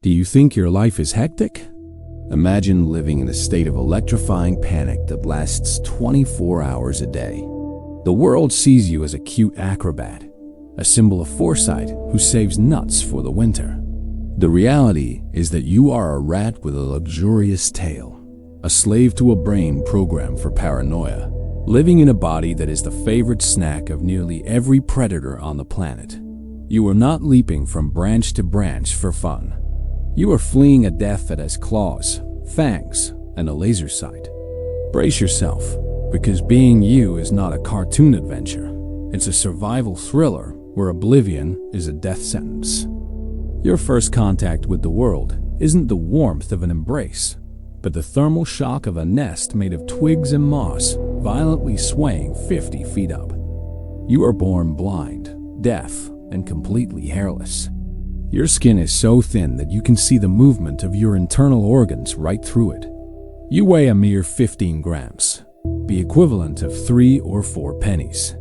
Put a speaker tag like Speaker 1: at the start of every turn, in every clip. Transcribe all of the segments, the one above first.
Speaker 1: Do you think your life is hectic? Imagine living in a state of electrifying panic that lasts 24 hours a day. The world sees you as a cute acrobat, a symbol of foresight who saves nuts for the winter. The reality is that you are a rat with a luxurious tail, a slave to a brain programmed for paranoia, living in a body that is the favorite snack of nearly every predator on the planet. You are not leaping from branch to branch for fun. You are fleeing a death that has claws, fangs, and a laser sight. Brace yourself, because being you is not a cartoon adventure. It's a survival thriller where oblivion is a death sentence. Your first contact with the world isn't the warmth of an embrace, but the thermal shock of a nest made of twigs and moss violently swaying 50 feet up. You are born blind, deaf, and completely hairless. Your skin is so thin that you can see the movement of your internal organs right through it. You weigh a mere 15 grams, the equivalent of 3 or 4 pennies.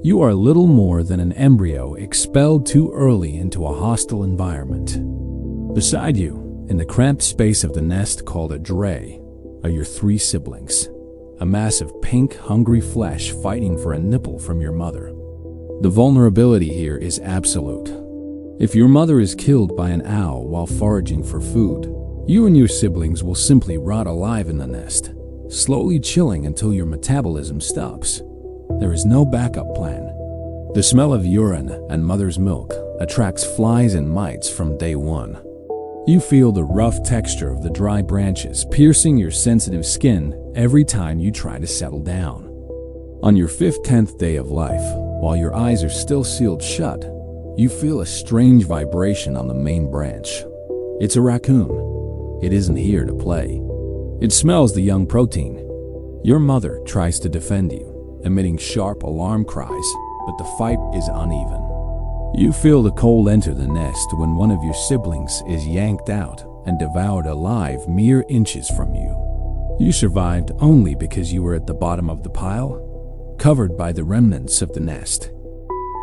Speaker 1: You are little more than an embryo expelled too early into a hostile environment. Beside you, in the cramped space of the nest called a dray, are your 3 siblings, a mass of pink, hungry flesh fighting for a nipple from your mother. The vulnerability here is absolute. If your mother is killed by an owl while foraging for food, you and your siblings will simply rot alive in the nest, slowly chilling until your metabolism stops. There is no backup plan. The smell of urine and mother's milk attracts flies and mites from day one. You feel the rough texture of the dry branches piercing your sensitive skin every time you try to settle down. On your 5th, 10th day of life, while your eyes are still sealed shut, you feel a strange vibration on the main branch. It's a raccoon. It isn't here to play. It smells the young protein. Your mother tries to defend you, emitting sharp alarm cries, but the fight is uneven. You feel the cold enter the nest when one of your siblings is yanked out and devoured alive mere inches from you. You survived only because you were at the bottom of the pile, covered by the remnants of the nest.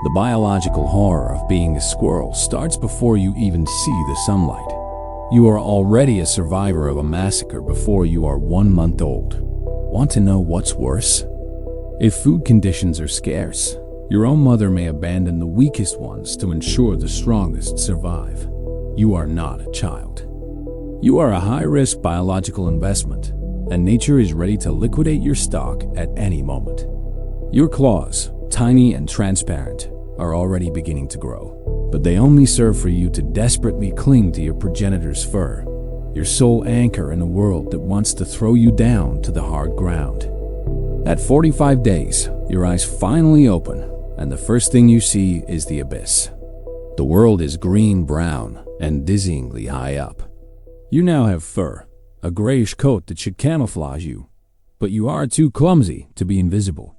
Speaker 1: The biological horror of being a squirrel starts before you even see the sunlight. You are already a survivor of a massacre before you are 1 month old. Want to know what's worse? If food conditions are scarce, your own mother may abandon the weakest ones to ensure the strongest survive. You are not a child. You are a high-risk biological investment, and nature is ready to liquidate your stock at any moment. Your claws, tiny and transparent, are already beginning to grow, but they only serve for you to desperately cling to your progenitor's fur, your sole anchor in a world that wants to throw you down to the hard ground. At 45 days, your eyes finally open, and the first thing you see is the abyss. The world is green-brown and dizzyingly high up. You now have fur, a grayish coat that should camouflage you, but you are too clumsy to be invisible.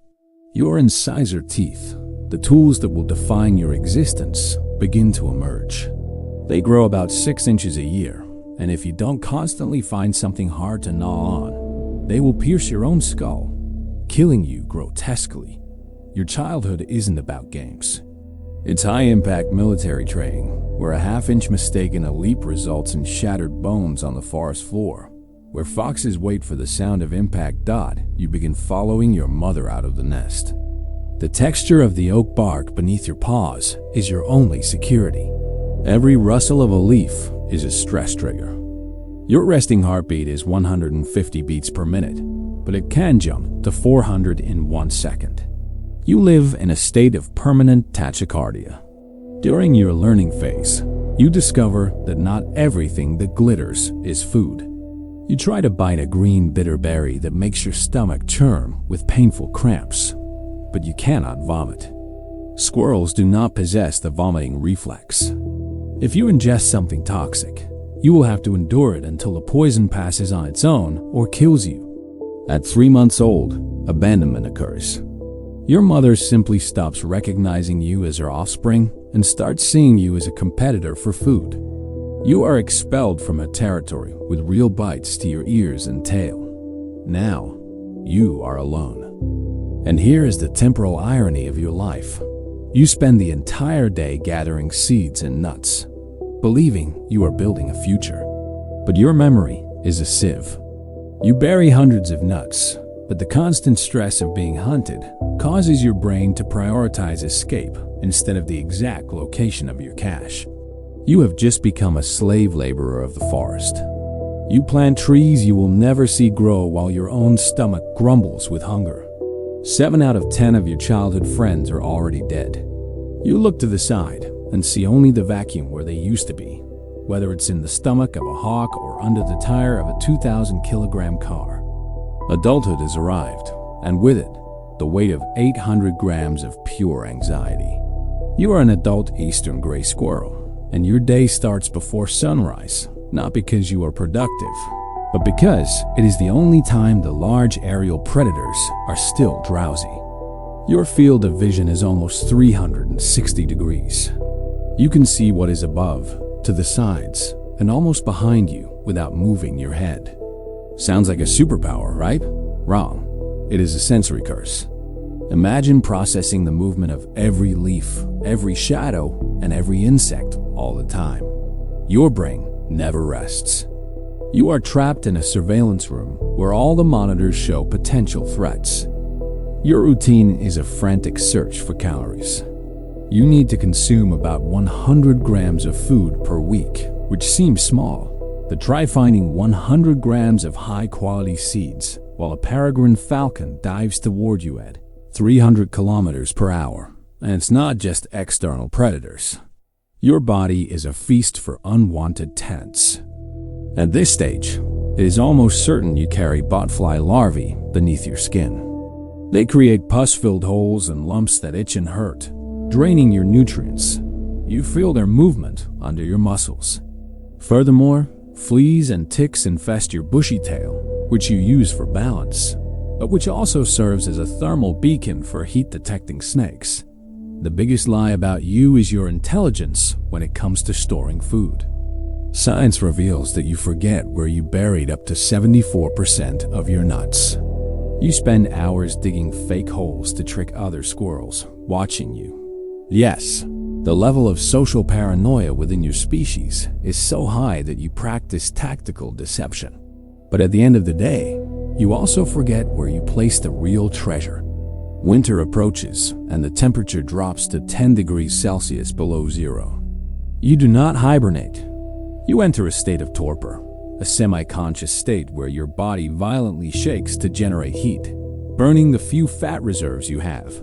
Speaker 1: Your incisor teeth, the tools that will define your existence, begin to emerge. They grow about 6 inches a year, and if you don't constantly find something hard to gnaw on, they will pierce your own skull, killing you grotesquely. Your childhood isn't about games. It's high-impact military training, where a half-inch mistake in a leap results in shattered bones on the forest floor. Where foxes wait for the sound of impact, you begin following your mother out of the nest. The texture of the oak bark beneath your paws is your only security. Every rustle of a leaf is a stress trigger. Your resting heartbeat is 150 beats per minute, but it can jump to 400 in 1 second. You live in a state of permanent tachycardia. During your learning phase, you discover that not everything that glitters is food. You try to bite a green bitter berry that makes your stomach churn with painful cramps, but you cannot vomit. Squirrels do not possess the vomiting reflex. If you ingest something toxic, you will have to endure it until the poison passes on its own or kills you. At 3 months old, abandonment occurs. Your mother simply stops recognizing you as her offspring and starts seeing you as a competitor for food. You are expelled from a territory with real bites to your ears and tail. Now, you are alone. And here is the temporal irony of your life. You spend the entire day gathering seeds and nuts, believing you are building a future. But your memory is a sieve. You bury hundreds of nuts, but the constant stress of being hunted causes your brain to prioritize escape instead of the exact location of your cache. You have just become a slave laborer of the forest. You plant trees you will never see grow while your own stomach grumbles with hunger. 7 out of 10 of your childhood friends are already dead. You look to the side and see only the vacuum where they used to be, whether it's in the stomach of a hawk or under the tire of a 2,000-kilogram car. Adulthood has arrived, and with it, the weight of 800 grams of pure anxiety. You are an adult eastern gray squirrel, and your day starts before sunrise, not because you are productive, but because it is the only time the large aerial predators are still drowsy. Your field of vision is almost 360 degrees. You can see what is above, to the sides, and almost behind you without moving your head. Sounds like a superpower, right? Wrong. It is a sensory curse. Imagine processing the movement of every leaf, every shadow, and every insect all the time. Your brain never rests. You are trapped in a surveillance room where all the monitors show potential threats. Your routine is a frantic search for calories. You need to consume about 100 grams of food per week, which seems small, but try finding 100 grams of high-quality seeds while a peregrine falcon dives toward you at 300 kilometers per hour. And it's not just external predators. Your body is a feast for unwanted tenants. At this stage, it is almost certain you carry botfly larvae beneath your skin. They create pus-filled holes and lumps that itch and hurt, draining your nutrients. You feel their movement under your muscles. Furthermore, fleas and ticks infest your bushy tail, which you use for balance, but which also serves as a thermal beacon for heat-detecting snakes. The biggest lie about you is your intelligence when it comes to storing food. Science reveals that you forget where you buried up to 74% of your nuts. You spend hours digging fake holes to trick other squirrels watching you. Yes, the level of social paranoia within your species is so high that you practice tactical deception. But at the end of the day, you also forget where you placed the real treasure. Winter approaches and the temperature drops to 10 degrees Celsius below zero. You do not hibernate. You enter a state of torpor, a semi-conscious state where your body violently shakes to generate heat, burning the few fat reserves you have.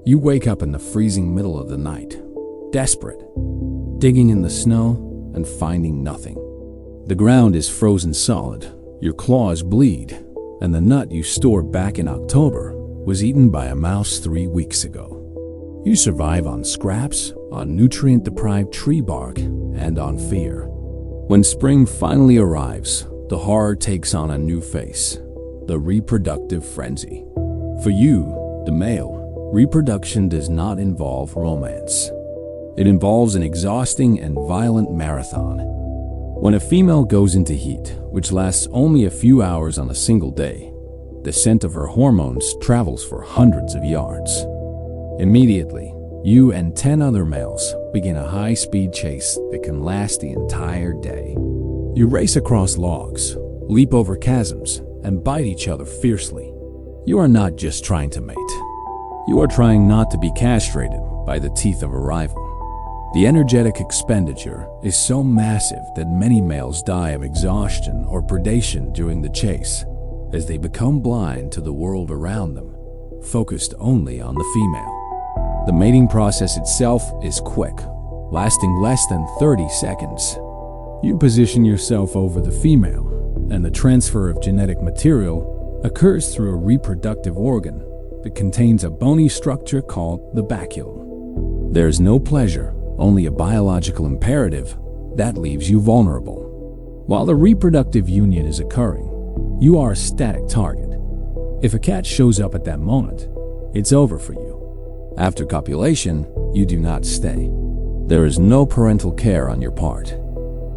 Speaker 1: You wake up in the freezing middle of the night, desperate, digging in the snow and finding nothing. The ground is frozen solid, your claws bleed, and the nut you stored back in October was eaten by a mouse 3 weeks ago. You survive on scraps, on nutrient-deprived tree bark, and on fear. When spring finally arrives, the horror takes on a new face, the reproductive frenzy. For you, the male, reproduction does not involve romance. It involves an exhausting and violent marathon. When a female goes into heat, which lasts only a few hours on a single day, the scent of her hormones travels for hundreds of yards. Immediately, you and 10 other males begin a high-speed chase that can last the entire day. You race across logs, leap over chasms, and bite each other fiercely. You are not just trying to mate. You are trying not to be castrated by the teeth of a rival. The energetic expenditure is so massive that many males die of exhaustion or predation during the chase, as they become blind to the world around them, focused only on the female. The mating process itself is quick, lasting less than 30 seconds. You position yourself over the female, and the transfer of genetic material occurs through a reproductive organ that contains a bony structure called the baculum. There is no pleasure, only a biological imperative that leaves you vulnerable. While the reproductive union is occurring, you are a static target. If a cat shows up at that moment, it's over for you. After copulation, you do not stay. There is no parental care on your part.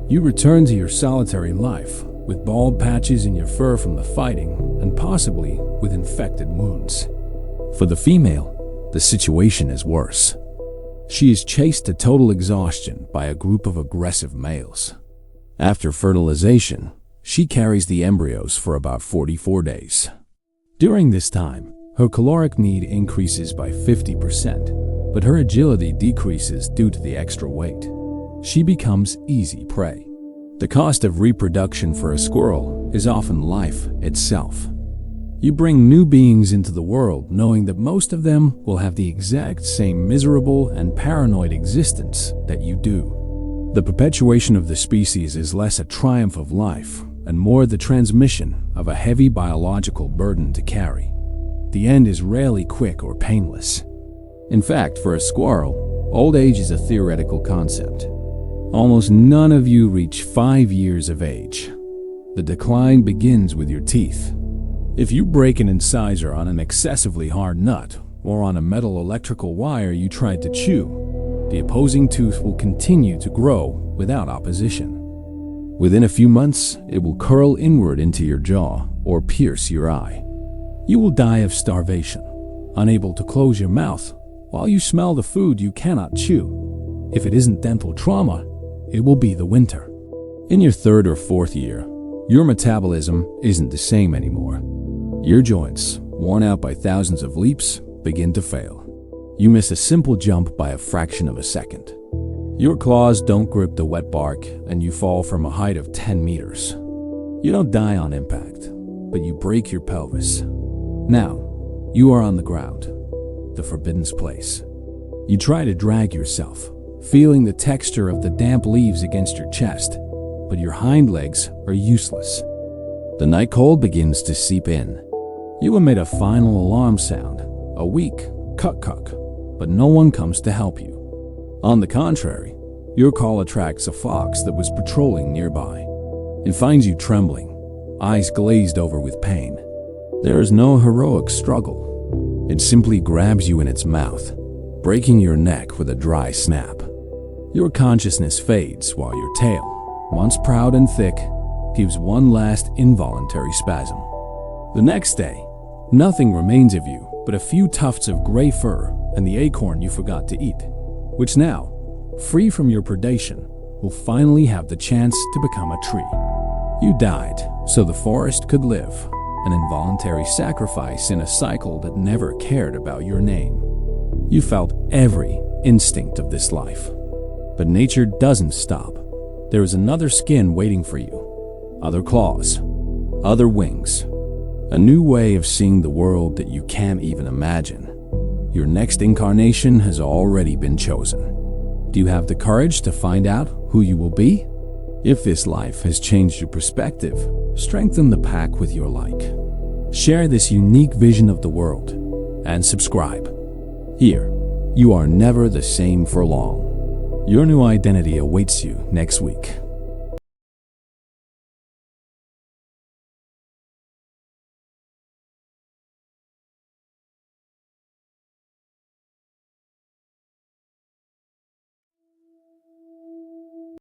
Speaker 1: You return to your solitary life with bald patches in your fur from the fighting and possibly with infected wounds. For the female, the situation is worse. She is chased to total exhaustion by a group of aggressive males. After fertilization, she carries the embryos for about 44 days. During this time, her caloric need increases by 50%, but her agility decreases due to the extra weight. She becomes easy prey. The cost of reproduction for a squirrel is often life itself. You bring new beings into the world knowing that most of them will have the exact same miserable and paranoid existence that you do. The perpetuation of the species is less a triumph of life and more the transmission of a heavy biological burden to carry. The end is rarely quick or painless. In fact, for a squirrel, old age is a theoretical concept. Almost none of you reach 5 years of age. The decline begins with your teeth. If you break an incisor on an excessively hard nut or on a metal electrical wire you tried to chew, the opposing tooth will continue to grow without opposition. Within a few months, it will curl inward into your jaw or pierce your eye. You will die of starvation, unable to close your mouth while you smell the food you cannot chew. If it isn't dental trauma, it will be the winter. In your 3rd or 4th year, your metabolism isn't the same anymore. Your joints, worn out by thousands of leaps, begin to fail. You miss a simple jump by a fraction of a second. Your claws don't grip the wet bark and you fall from a height of 10 meters. You don't die on impact, but you break your pelvis. Now, you are on the ground, the forbidden place. You try to drag yourself, feeling the texture of the damp leaves against your chest, but your hind legs are useless. The night cold begins to seep in. You emit a final alarm sound, a weak cuck-cuck, but no one comes to help you. On the contrary, your call attracts a fox that was patrolling nearby. It finds you trembling, eyes glazed over with pain. There is no heroic struggle. It simply grabs you in its mouth, breaking your neck with a dry snap. Your consciousness fades while your tail, once proud and thick, gives one last involuntary spasm. The next day, nothing remains of you but a few tufts of gray fur and the acorn you forgot to eat, which now, free from your predation, will finally have the chance to become a tree. You died so the forest could live, an involuntary sacrifice in a cycle that never cared about your name. You felt every instinct of this life. But nature doesn't stop. There is another skin waiting for you, other claws, other wings, a new way of seeing the world that you can't even imagine. Your next incarnation has already been chosen. Do you have the courage to find out who you will be? If this life has changed your perspective, strengthen the pack with your like. Share this unique vision of the world and subscribe. Here, you are never the same for long. Your new identity awaits you next week.